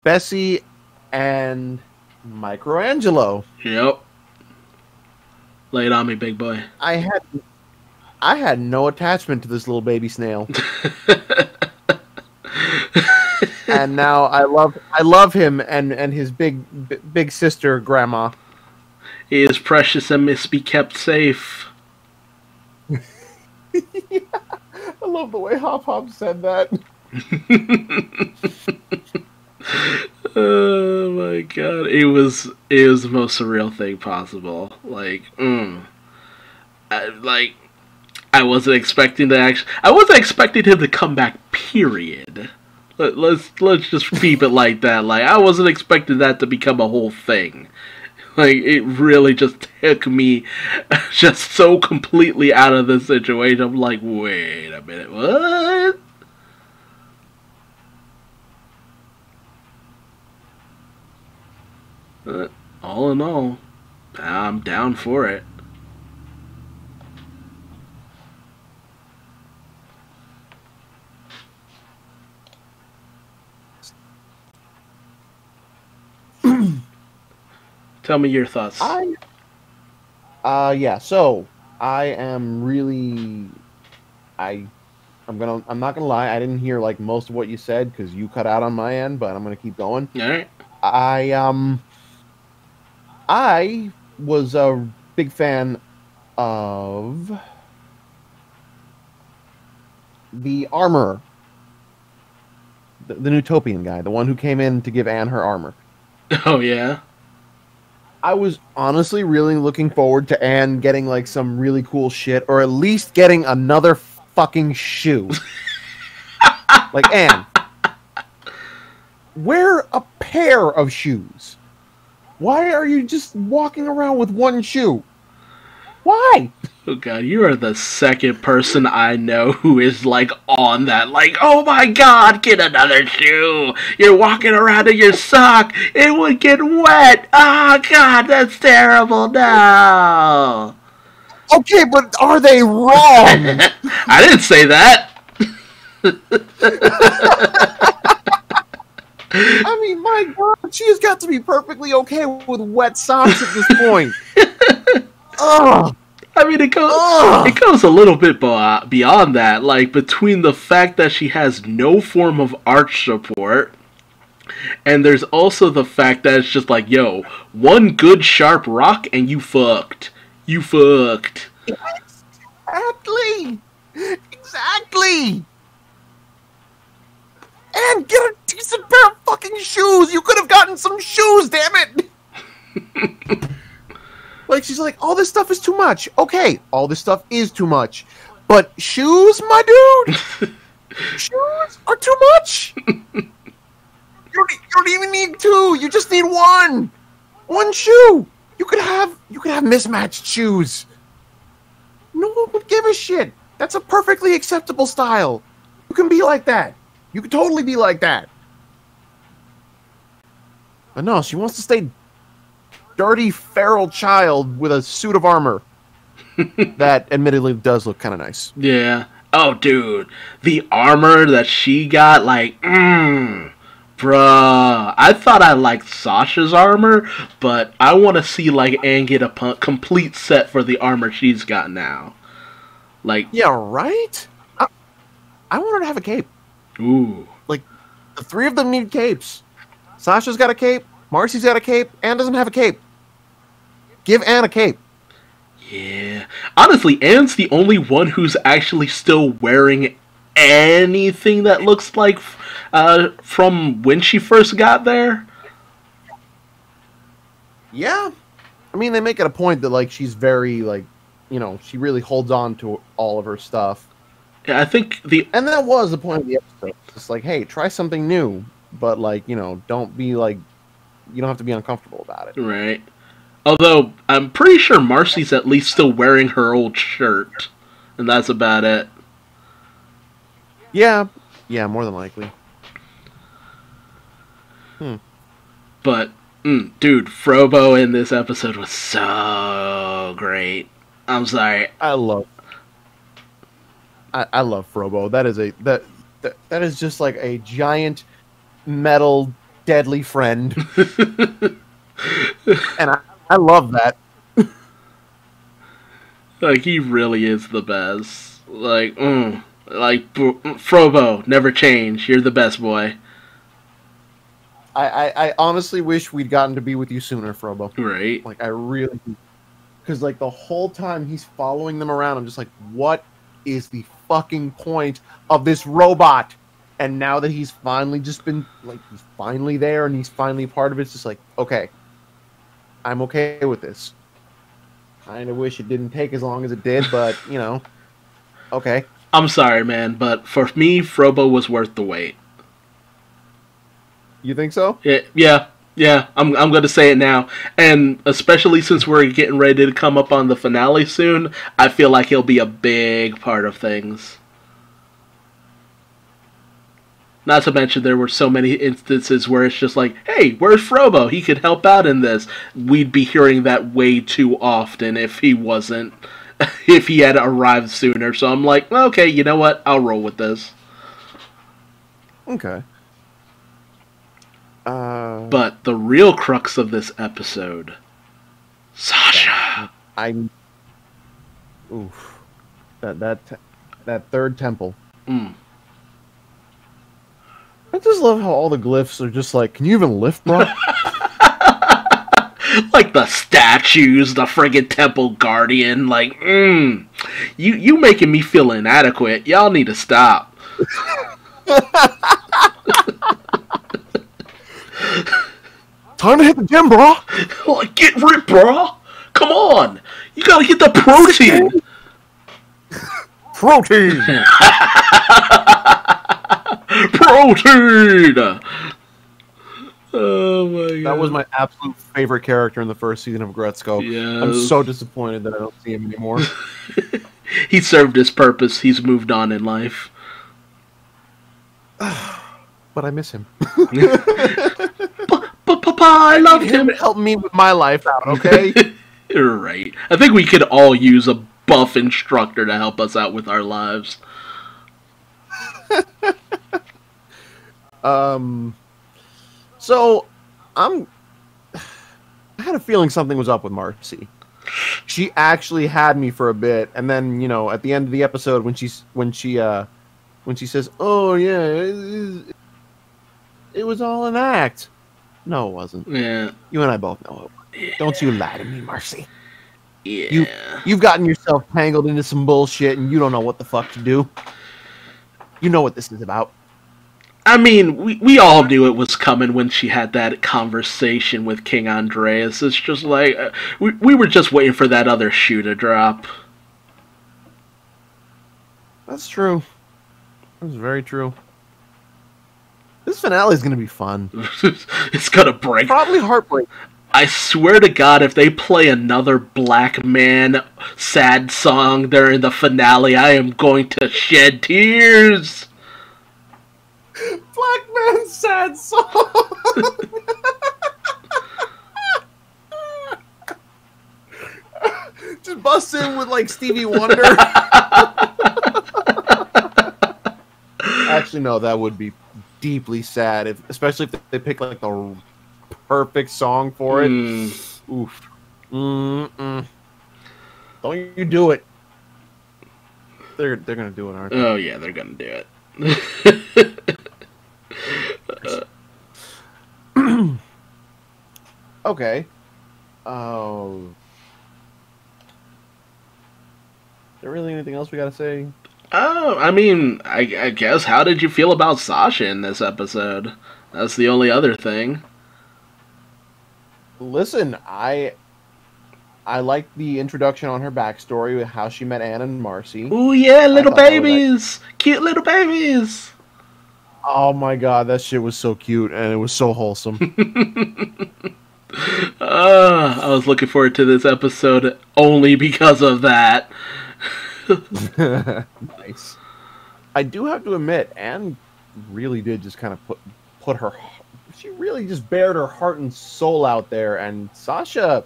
Bessie and Michelangelo. Yep. Lay it on me, big boy. I had no attachment to this little baby snail. And now I love him and his big sister grandma. He is precious and must be kept safe. Yeah, I love the way Hop Hop said that. Oh my god. It was the most surreal thing possible. I wasn't expecting I wasn't expecting him to come back, period. Let's just keep it like that. Like, I wasn't expecting that to become a whole thing. Like, it really just took me just so completely out of the situation. I'm like, wait a minute, what? All in all, I'm down for it. Tell me your thoughts. Yeah. So I am really, I'm not gonna lie. I didn't hear like most of what you said because you cut out on my end, but I'm gonna keep going. All right. I was a big fan of the armor, the Newtopian guy, the one who came in to give Anne her armor. Oh yeah. I was honestly really looking forward to Anne getting like some really cool shit, or at least getting another fucking shoe. Like, Anne, wear a pair of shoes. Why are you just walking around with one shoe? Why? Oh god, you are the second person I know who is like on that. Like, oh my god, get another shoe. You're walking around in your sock. It would get wet. Oh god, that's terrible. No. Okay, but are they wrong? I didn't say that. I mean, my god, she has got to be perfectly okay with wet socks at this point. Ugh. I mean, it goes a little bit beyond that. Like, between the fact that she has no form of arch support, and there's also the fact that it's just like, yo, one good sharp rock and you fucked. You fucked. Exactly. And get a decent pair of fucking shoes. You could have gotten some shoes, damn it. Like, she's like, all this stuff is too much. Okay, all this stuff is too much. But shoes, my dude? Shoes are too much. You don't even need two. You just need one. One shoe. You could have mismatched shoes. No one would give a shit. That's a perfectly acceptable style. You can be like that. You can totally be like that. But no, she wants to stay dirty, feral child with a suit of armor. That admittedly does look kind of nice. Yeah. Oh, dude. The armor that she got, like, bruh. I thought I liked Sasha's armor, but I want to see, like, Anne get a complete set for the armor she's got now. Like, yeah, right? I want her to have a cape. Ooh. Like, the three of them need capes. Sasha's got a cape. Marcy's got a cape. Anne doesn't have a cape. Give Anne a cape. Yeah. Honestly, Anne's the only one who's actually still wearing anything that looks like from when she first got there. Yeah. I mean, they make it a point that, like, she's very, like, you know, she really holds on to all of her stuff. Yeah, I think And that was the point of the episode. It's like, hey, try something new, but, like, you know, don't be, like, you don't have to be uncomfortable about it. Right. Although, I'm pretty sure Marcy's at least still wearing her old shirt. And that's about it. Yeah. Yeah, more than likely. But, dude, Frobo in this episode was so great. I'm sorry. I love Frobo. That is that is just like a giant metal deadly friend. And I love that. Like, he really is the best. Frobo, never change. You're the best boy. I honestly wish we'd gotten to be with you sooner, Frobo. Right. Like, I really... Because, like, the whole time he's following them around, I'm just like, what is the fucking point of this robot? And now that he's finally just been, like, he's finally there and he's finally part of it, it's just like, okay, I'm okay with this. Kind of wish it didn't take as long as it did, but, you know, okay. I'm sorry, man, but for me, Frobo was worth the wait. You think so? Yeah. I'm gonna say it now, and especially since we're getting ready to come up on the finale soon, I feel like he'll be a big part of things. Not to mention, there were so many instances where it's just like, hey, where's Frobo? He could help out in this. We'd be hearing that way too often if he wasn't, if he had arrived sooner. So I'm like, okay, you know what? I'll roll with this. Okay. But the real crux of this episode, Sasha. Oof. That third temple. Mm. I just love how all the glyphs are just like, can you even lift, bro? Like the statues, the friggin' temple guardian, like, you making me feel inadequate. Y'all need to stop. Time to hit the gym, bro. Like, get ripped, bro. Come on. You gotta get the protein. Protein. Protein. Oh my god. That was my absolute favorite character in the first season of Gretzko. Yes. I'm so disappointed that I don't see him anymore. He served his purpose. He's moved on in life. But I miss him. But Papa, I loved him. Help me with my life out, okay? You're right. I think we could all use a buff instructor to help us out with our lives. So I had a feeling something was up with Marcy. She actually had me for a bit, and then, you know, at the end of the episode when she says, "Oh yeah, it was all an act." No, it wasn't. Yeah. You and I both know it. Yeah. Don't you lie to me, Marcy. Yeah. You've gotten yourself tangled into some bullshit, and you don't know what the fuck to do. You know what this is about. I mean, we all knew it was coming when she had that conversation with King Andreas. It's just like, we were just waiting for that other shoe to drop. That's true. That's very true. This finale is going to be fun. It's going to break. Probably heartbreak. I swear to God, if they play another Black Man sad song during the finale, I am going to shed tears. Black Man sad song. Just bust in with like Stevie Wonder. Actually, no, that would be deeply sad, especially if they pick like the perfect song for it. Oof. Don't you do it. They're gonna do it, aren't they? Oh yeah, they're gonna do it. Okay. Oh. Is there really anything else we gotta say? Oh, I mean, I guess, how did you feel about Sasha in this episode? That's the only other thing. Listen, I like the introduction on her backstory with how she met Anne and Marcy. Ooh yeah, little babies! Cute little babies! Oh my god, that shit was so cute, and it was so wholesome. I was looking forward to this episode only because of that. Nice. I do have to admit, Anne really did just kind of put her... She really just bared her heart and soul out there, and Sasha...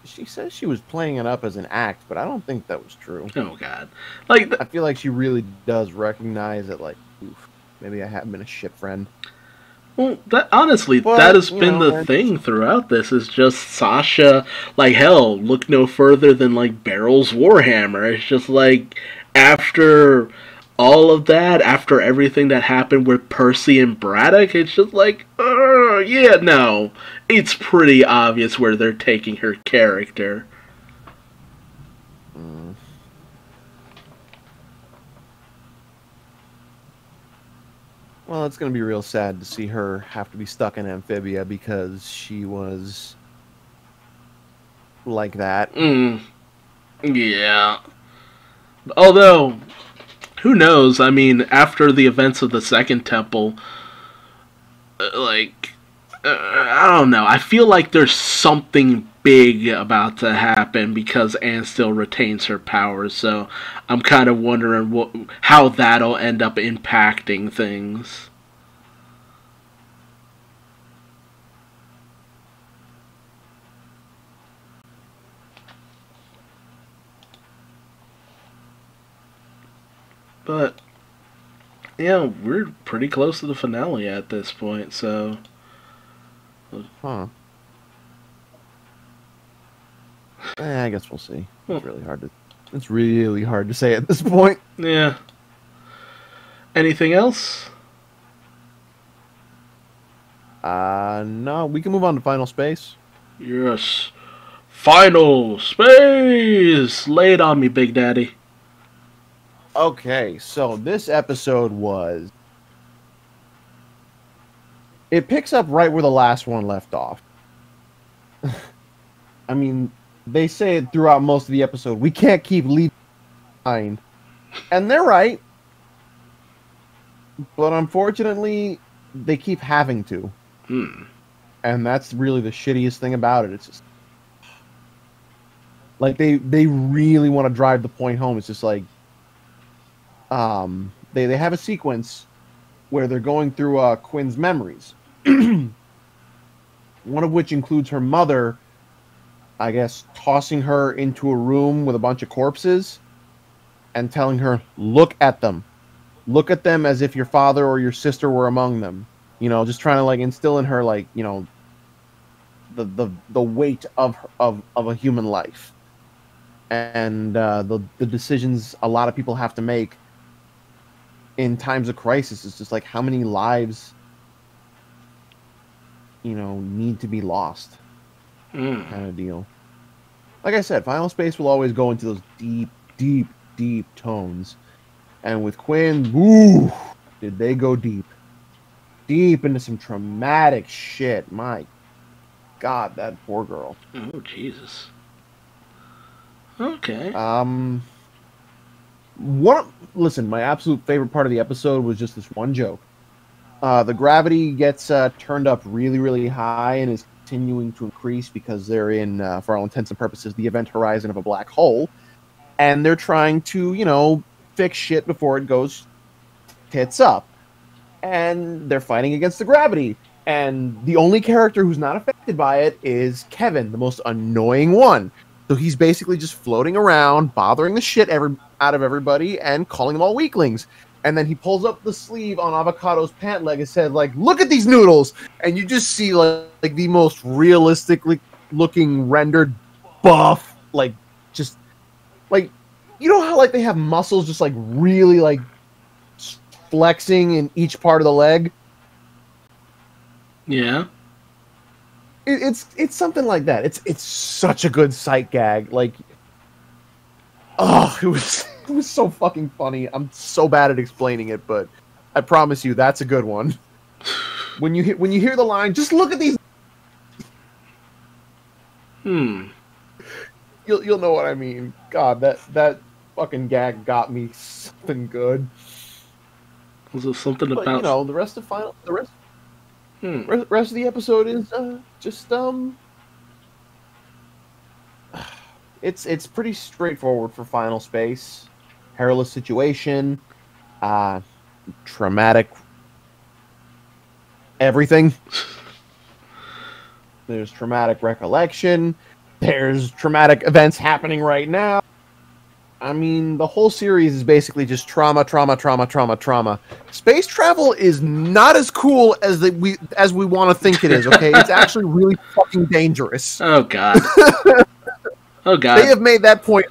She says she was playing it up as an act, but I don't think that was true. Oh god. Like I feel like she really does recognize that, like, oof, maybe I haven't been a shit friend. Well, honestly, But, that has been the thing throughout this, is just Sasha, like, hell, look no further than, like, Barrel's Warhammer. It's just like, after all of that, after everything that happened with Percy and Braddock, it's just like, yeah, no. It's pretty obvious where they're taking her character. Well, it's going to be real sad to see her have to be stuck in Amphibia because she was like that. Yeah. Although, who knows? I mean, after the events of the Second Temple, I don't know. I feel like there's something big about to happen because Anne still retains her powers. So I'm kind of wondering how that'll end up impacting things. But yeah, we're pretty close to the finale at this point. So. Huh. I guess we'll see. It's really hard to. It's really hard to say at this point. Yeah. Anything else? No. We can move on to Final Space. Yes. Final Space! Lay it on me, Big Daddy. Okay, so this episode was... It picks up right where the last one left off. I mean, they say it throughout most of the episode. We can't keep leaving behind. And they're right. But unfortunately, they keep having to. And that's really the shittiest thing about it. It's just... Like, they really want to drive the point home. It's just like... They have a sequence where they're going through Quinn's memories. One of which includes her mother, I guess, tossing her into a room with a bunch of corpses and telling her, look at them. Look at them as if your father or your sister were among them. You know, just trying to, like, instill in her, like, you know, the weight of a human life. And the decisions a lot of people have to make in times of crisis. Is just like, how many lives, you know, need to be lost, kind of deal. Like I said, Final Space will always go into those deep tones, and with Quinn, woo, did they go deep into some traumatic shit. My God, that poor girl. Oh, Jesus. Okay. Listen, my absolute favorite part of the episode was just this one joke. The gravity gets turned up really, really high and is continuing to increase because they're in, for all intents and purposes, the event horizon of a black hole. And they're trying to, you know, fix shit before it goes tits up. And they're fighting against the gravity. And the only character who's not affected by it is Kevin, the most annoying one. So he's basically just floating around, bothering the shit out of everybody, and calling them all weaklings. And then he pulls up the sleeve on Avocado's pant leg and said, like, look at these noodles! And you just see, like the most realistically looking rendered buff, like, just, like, you know how, like, they have muscles just, like, really, like, flexing in each part of the leg? Yeah. It's something like that. It's such a good sight gag. Like, oh, it was so fucking funny. I'm so bad at explaining it, but I promise you, that's a good one. When you hear the line, just look at these. You'll know what I mean. God, that fucking gag got me something good. Was there something but, about, you know, the rest of the episode is just it's pretty straightforward for Final Space. Perilous situation, traumatic everything. There's traumatic recollection. There's traumatic events happening right now. I mean, the whole series is basically just trauma, trauma, trauma, trauma, trauma. Space travel is not as cool as we want to think it is. Okay, it's actually really fucking dangerous. Oh god. Oh god. They have made that point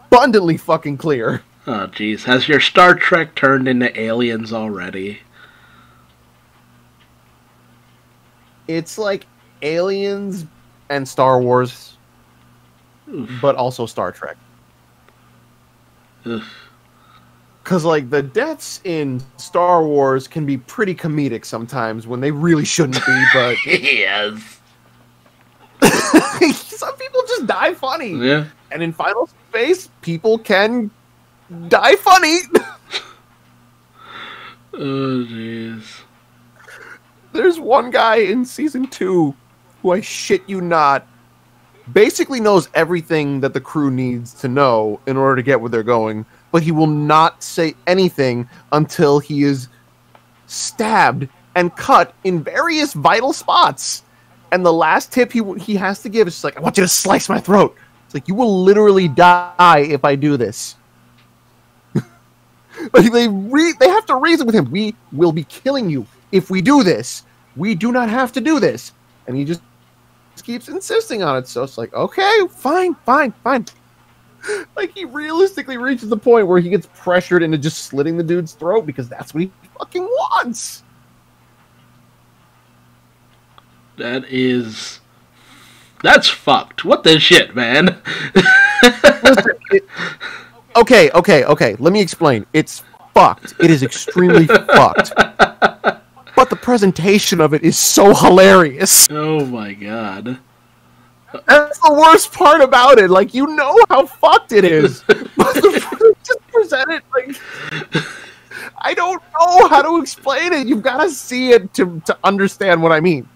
abundantly fucking clear. Oh jeez. Has your Star Trek turned into Aliens already? It's like Aliens and Star Wars, but also Star Trek. Because, like, the deaths in Star Wars can be pretty comedic sometimes when they really shouldn't be, but... Yes. Some people just die funny. Yeah. And in Final Space, people can die funny. Oh, jeez. There's one guy in Season 2 who, I shit you not, basically knows everything that the crew needs to know in order to get where they're going, but he will not say anything until he is stabbed and cut in various vital spots. And the last tip he has to give is just like, I want you to slice my throat. It's like, you will literally die if I do this. But they have to reason with him. We will be killing you if we do this. We do not have to do this. And he just keeps insisting on it. So it's like, okay, fine. Like, he realistically reaches the point where he gets pressured into just slitting the dude's throat because that's what he fucking wants. That's fucked. What the shit, man? Listen, okay. Let me explain. It's fucked. It is extremely fucked. But the presentation of it is so hilarious. Oh my god. That's the worst part about it. Like, you know how fucked it is. But just present it like... I don't know how to explain it. You've got to see it to understand what I mean.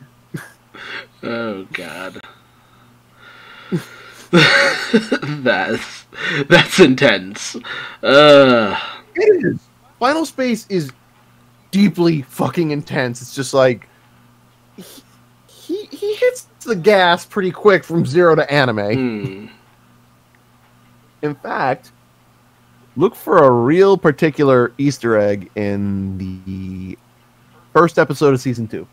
Oh god. That's intense. It is. Final Space is deeply fucking intense. It's just like he hits the gas pretty quick from 0 to anime. In fact, look for a real particular Easter egg in the first episode of season 2.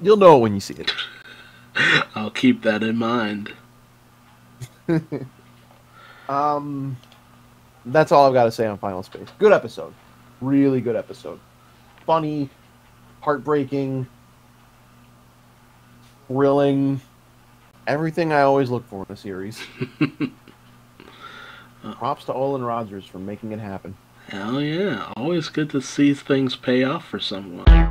You'll know it when you see it. I'll keep that in mind. That's all I've got to say on Final Space. Good episode. Really good episode. Funny, heartbreaking, thrilling, everything I always look for in a series. Props to Olin Rogers for making it happen. Hell yeah. Always good to see things pay off for someone.